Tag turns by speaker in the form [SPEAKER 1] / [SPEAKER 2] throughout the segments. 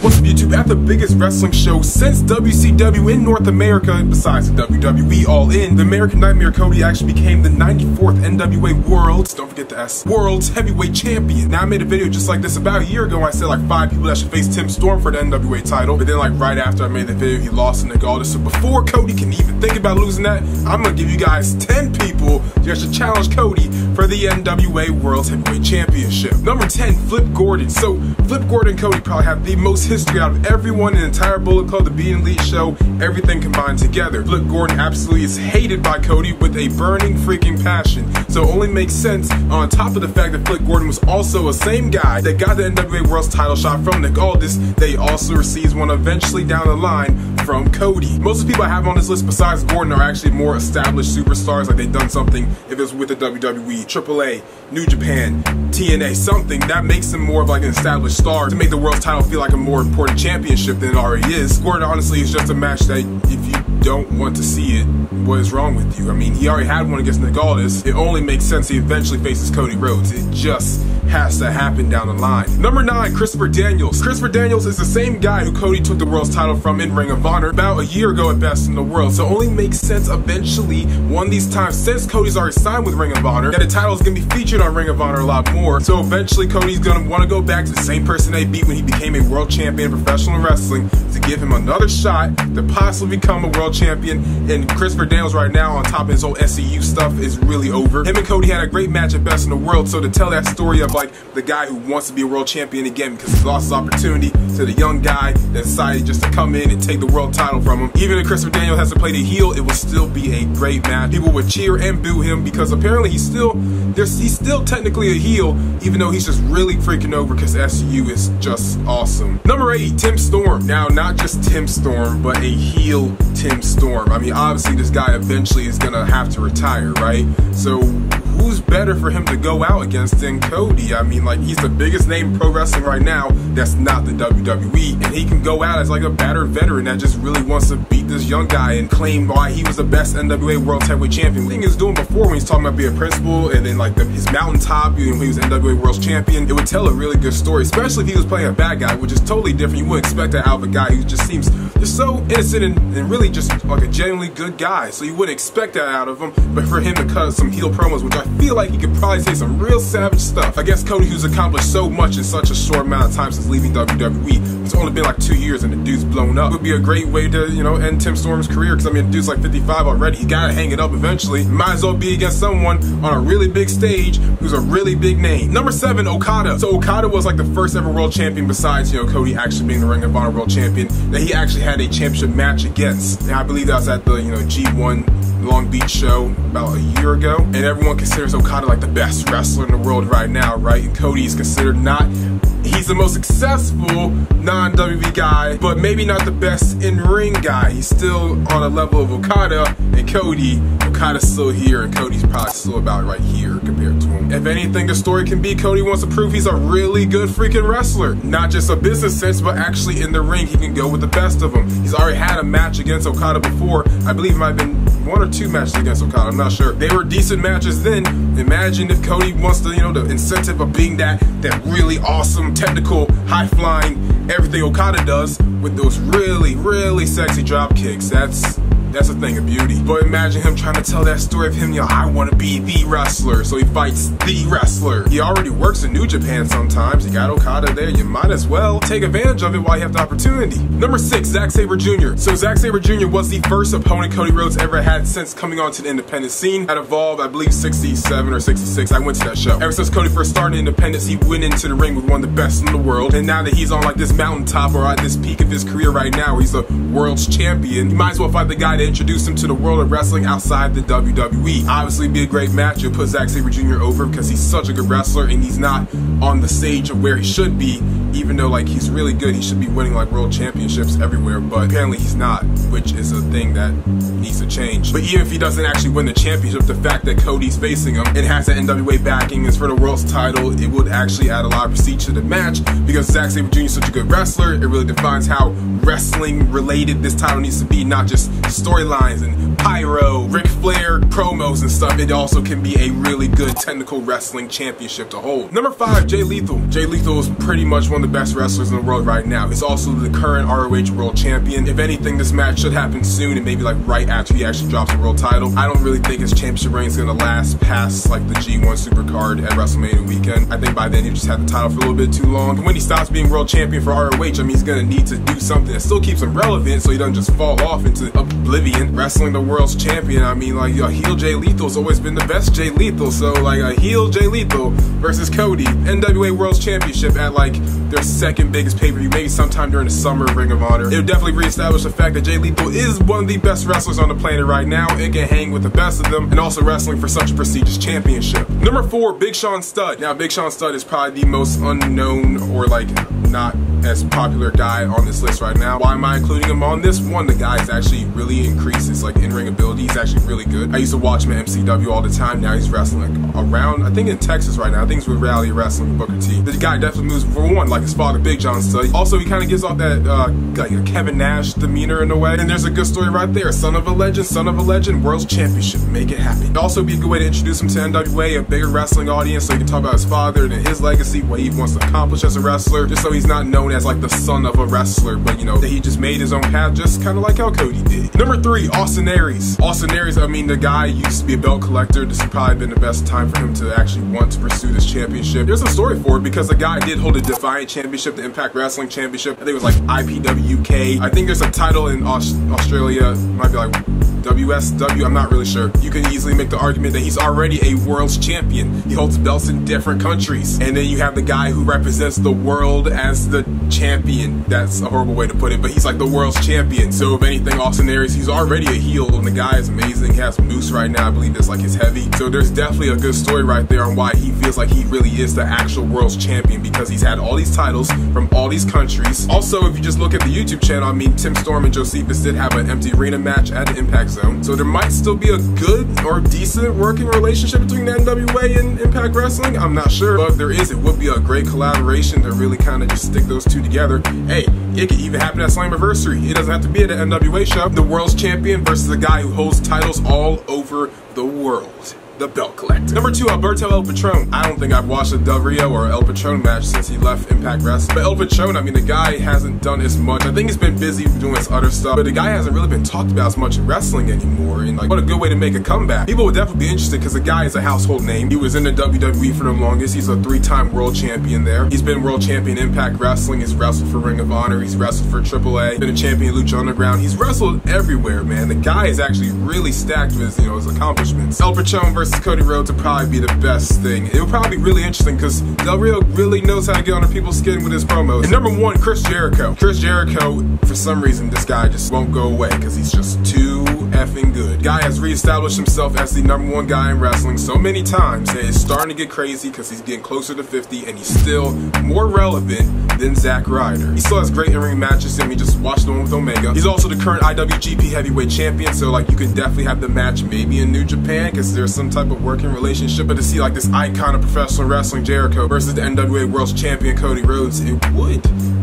[SPEAKER 1] What's up, YouTube? At the biggest wrestling show since WCW in North America, besides the WWE All In, the American Nightmare Cody actually became the 94th NWA World's, don't forget the S, World's Heavyweight Champion. Now, I made a video just like this about a year ago. I said like 5 people that should face Tim Storm for the NWA title, but then like right after I made the video, he lost to Nick Aldis. So before Cody can even think about losing that, I'm gonna give you guys 10 people that should challenge Cody for the NWA World's Heavyweight Championship. Number 10, Flip Gordon. So Flip Gordon and Cody probably have the most history out of everyone in the entire Bullet Club, the Being Elite show, everything combined together. Flip Gordon absolutely is hated by Cody with a burning freaking passion. So it only makes sense on top of the fact that Flip Gordon was also a same guy that got the NWA World's title shot from Nick Aldis. They also receives one eventually down the line from Cody. Most of the people I have on this list besides Gordon are actually more established superstars, like they've done something, if it was with the WWE, AAA, New Japan, TNA, something that makes him more of like an established star to make the world's title feel like a more important championship than it already is. Gordon honestly is just a match that if you don't want to see it, what is wrong with you? I mean, he already had one against Nick Aldis. It only makes sense he eventually faces Cody Rhodes. It just has to happen down the line. Number 9, Christopher Daniels. Christopher Daniels is the same guy who Cody took the world's title from in Ring of Honor about a year ago at Best in the World. So it only makes sense eventually, one of these times, since Cody's already signed with Ring of Honor, that the title is going to be featured on Ring of Honor a lot more. So eventually Cody's going to want to go back to the same person they beat when he became a world champion in professional wrestling to give him another shot to possibly become a world champion. And Christopher Daniels right now, on top of his whole SCU stuff, is really over. Him and Cody had a great match at Best in the World, so to tell that story of like the guy who wants to be a world champion again because he lost his opportunity to the young guy that decided just to come in and take the world title from him. Even if Christopher Daniels has to play the heel, it will still be a great match. People would cheer and boo him because apparently he's still technically a heel, even though he's just really freaking over because SCU is just awesome. Number 8, Tim Storm. Now, not just Tim Storm, but a heel Tim Storm. I mean, obviously this guy eventually is gonna have to retire, right? So who's better for him to go out against than Cody? I mean, like, he's the biggest name in pro wrestling right now that's not the WWE, and he can go out as like a battered veteran that just really wants to beat this young guy and claim why he was the best NWA World Heavyweight Champion. The thing he was doing before when he's talking about being a principal and then like his mountaintop, when he was NWA World Champion, it would tell a really good story, especially if he was playing a bad guy, which is totally different. You wouldn't expect that out of a guy who just seems just so innocent and really just like a genuinely good guy, so you wouldn't expect that out of him. But for him to cut some heel promos, which I feel like he could probably say some real savage stuff against Cody, who's accomplished so much in such a short amount of time since leaving WWE. It's only been like 2 years and the dude's blown up. It would be a great way to, you know, end Tim Storm's career, because I mean, the dude's like 55 already. He gotta hang it up eventually. Might as well be against someone on a really big stage who's a really big name. Number 7, Okada. So Okada was like the first ever world champion besides, you know, Cody actually being the Ring of Honor world champion that he actually had a championship match against. And I believe that was at the, you know, G1 Long Beach show about a year ago, and everyone considers Okada like the best wrestler in the world right now, right? And Cody is considered not, he's the most successful non-WWE guy, but maybe not the best in-ring guy. He's still on a level of Okada and Cody. Okada's still here and Cody's probably still about right here compared to him. If anything, the story can be Cody wants to prove he's a really good freaking wrestler. Not just a business sense, but actually in the ring he can go with the best of them. He's already had a match against Okada before. I believe it might have been 1 or 2 matches against Okada, I'm not sure. They were decent matches then. Imagine if Cody wants to, you know, the incentive of being that really awesome, technical, high-flying, everything Okada does with those really, really sexy drop kicks. That's a thing of beauty. But imagine him trying to tell that story of him, you know, I want to be the wrestler, so he fights the wrestler. He already works in New Japan sometimes. You got Okada there, you might as well take advantage of it while you have the opportunity. Number 6, Zack Sabre Jr. So Zack Sabre Jr. was the first opponent Cody Rhodes ever had since coming onto the independent scene. At Evolve, I believe 67 or 66, I went to that show. Ever since Cody first started independence, he went into the ring with one of the best in the world, and now that he's on like this mountaintop or at this peak of his career right now where he's a world's champion, you might as well fight the guy to introduce him to the world of wrestling outside the WWE. Obviously be a great match. You'll put Zack Sabre Jr. over because he's such a good wrestler and he's not on the stage of where he should be, even though like he's really good. He should be winning like world championships everywhere, but apparently he's not, which is a thing that needs to change. But even if he doesn't actually win the championship, the fact that Cody's facing him and has that NWA backing is for the world's title, it would actually add a lot of prestige to the match because Zack Sabre Jr. is such a good wrestler. It really defines how wrestling related this title needs to be, not just storylines and pyro, Ric Flair promos and stuff, it also can be a really good technical wrestling championship to hold. Number 5, Jay Lethal. Jay Lethal is pretty much one of the best wrestlers in the world right now. He's also the current ROH World Champion. If anything, this match should happen soon and maybe like right after he actually drops the world title. I don't really think his championship reign is going to last past like the G1 Supercard at WrestleMania weekend. I think by then he just had the title for a little bit too long. And when he stops being world champion for ROH, I mean, he's going to need to do something that still keeps him relevant so he doesn't just fall off into oblivion. Wrestling the world's champion, I mean, like, a heel Jay Lethal's always been the best Jay Lethal, so like a heel Jay Lethal versus Cody, NWA World's Championship at like their second biggest pay-per-view, maybe sometime during the summer Ring of Honor. It would definitely reestablish the fact that Jay Lethal is one of the best wrestlers on the planet right now and can hang with the best of them, and also wrestling for such a prestigious championship. Number 4, Big Sean Studd. Now, Big Sean Studd is probably the most unknown or like not as popular guy on this list right now. Why am I including him on this? One, the guy's actually really increased his like in-ring ability. He's actually really good. I used to watch him at MCW all the time. Now he's wrestling like around, I think in Texas right now. I think he's with Rally Wrestling with Booker T. The guy definitely moves for one like his father, Big John Studd. Also, he kind of gives off that like a Kevin Nash demeanor in a way. And there's a good story right there. Son of a legend, World's Championship. Make it happen. It'd also be a good way to introduce him to NWA, a bigger wrestling audience, so he can talk about his father and his legacy, what he wants to accomplish as a wrestler, just so he's not known as like the son of a wrestler, but you know, that he just made his own path, just kind of like how Cody did. Number 3, Austin Aries. Austin Aries, I mean, the guy used to be a belt collector. This has probably been the best time for him to actually want to pursue this championship. There's a story for it because the guy did hold a Defiant Championship, the Impact Wrestling Championship. I think it was like IPW UK. I think there's a title in Australia, might be like WSW, I'm not really sure. You can easily make the argument that he's already a world's champion. He holds belts in different countries. And then you have the guy who represents the world as the champion. That's a horrible way to put it, but he's like the world's champion. So if anything, Austin Aries, he's already a heel, and the guy is amazing. He has Moose right now, I believe that's like his heavy. So there's definitely a good story right there on why he feels like he really is the actual world's champion, because he's had all these titles from all these countries. Also, if you just look at the YouTube channel, I mean, Tim Storm and Josephus did have an empty arena match at the Impact Zone. So there might still be a good or decent working relationship between the NWA and Impact Wrestling. I'm not sure, but if there is, it would be a great collaboration to really kind of just stick those two together. Hey, it could even happen at Slammiversary. It doesn't have to be at an NWA show. The world's champion versus a guy who holds titles all over the world. The belt collector. Number 2, Alberto El Patron. I don't think I've watched a Del Rio or El Patron match since he left Impact Wrestling. But El Patron, I mean, the guy hasn't done as much. I think he's been busy doing his other stuff, but the guy hasn't really been talked about as much in wrestling anymore. And like, what a good way to make a comeback. People would definitely be interested because the guy is a household name. He was in the WWE for the longest. He's a 3-time world champion there. He's been world champion Impact Wrestling. He's wrestled for Ring of Honor. He's wrestled for AAA. Been a champion Lucha Underground. He's wrestled everywhere, man. The guy is actually really stacked with his, his accomplishments. El Patron versus Cody Rhodes would probably be the best thing. It would probably be really interesting because Del Rio really knows how to get under people's skin with his promos. And number 1, Chris Jericho. Chris Jericho, for some reason, this guy just won't go away because he's just too effing good. Guy has reestablished himself as the number 1 guy in wrestling so many times that it's starting to get crazy because he's getting closer to 50 and he's still more relevant than Zack Ryder. He still has great in-ring matches. I mean, just watch the one with Omega. He's also the current IWGP Heavyweight Champion, so like you could definitely have the match maybe in New Japan because there's some type of working relationship. But to see like this icon of professional wrestling, Jericho, versus the NWA World's Champion, Cody Rhodes, it would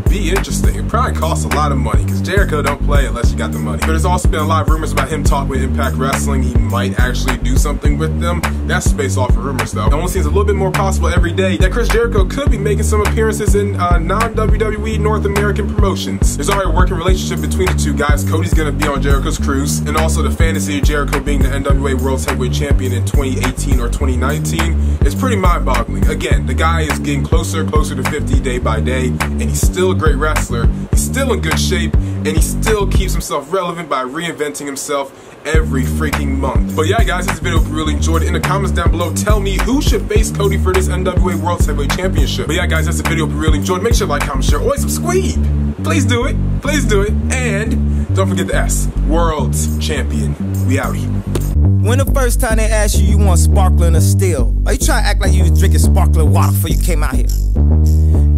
[SPEAKER 1] be interesting. It probably costs a lot of money because Jericho don't play unless you got the money. But there's also been a lot of rumors about him talking with Impact Wrestling. He might actually do something with them. That's based off of rumors though. It only seems a little bit more possible every day that Chris Jericho could be making some appearances in non-WWE North American promotions. There's already a working relationship between the two guys. Cody's gonna be on Jericho's cruise, and also the fantasy of Jericho being the NWA World's Heavyweight Champion in 2018 or 2019 is pretty mind-boggling. Again, the guy is getting closer and closer to 50 day by day, and he's still a great wrestler. He's still in good shape, and he still keeps himself relevant by reinventing himself every freaking month. But yeah, guys, this video, if you really enjoyed it, in the comments down below, tell me who should face Cody for this NWA World Heavyweight Championship. But yeah, guys, that's the video. If you really enjoyed it, make sure to like, comment, share, always subscribe. Please do it. Please do it. And don't forget the S. World's Champion. We out here.
[SPEAKER 2] When the first time they asked you want sparkling or still, or you try to act like you was drinking sparkling water before you came out here?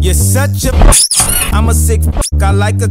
[SPEAKER 2] You're such a I'm a sick I like a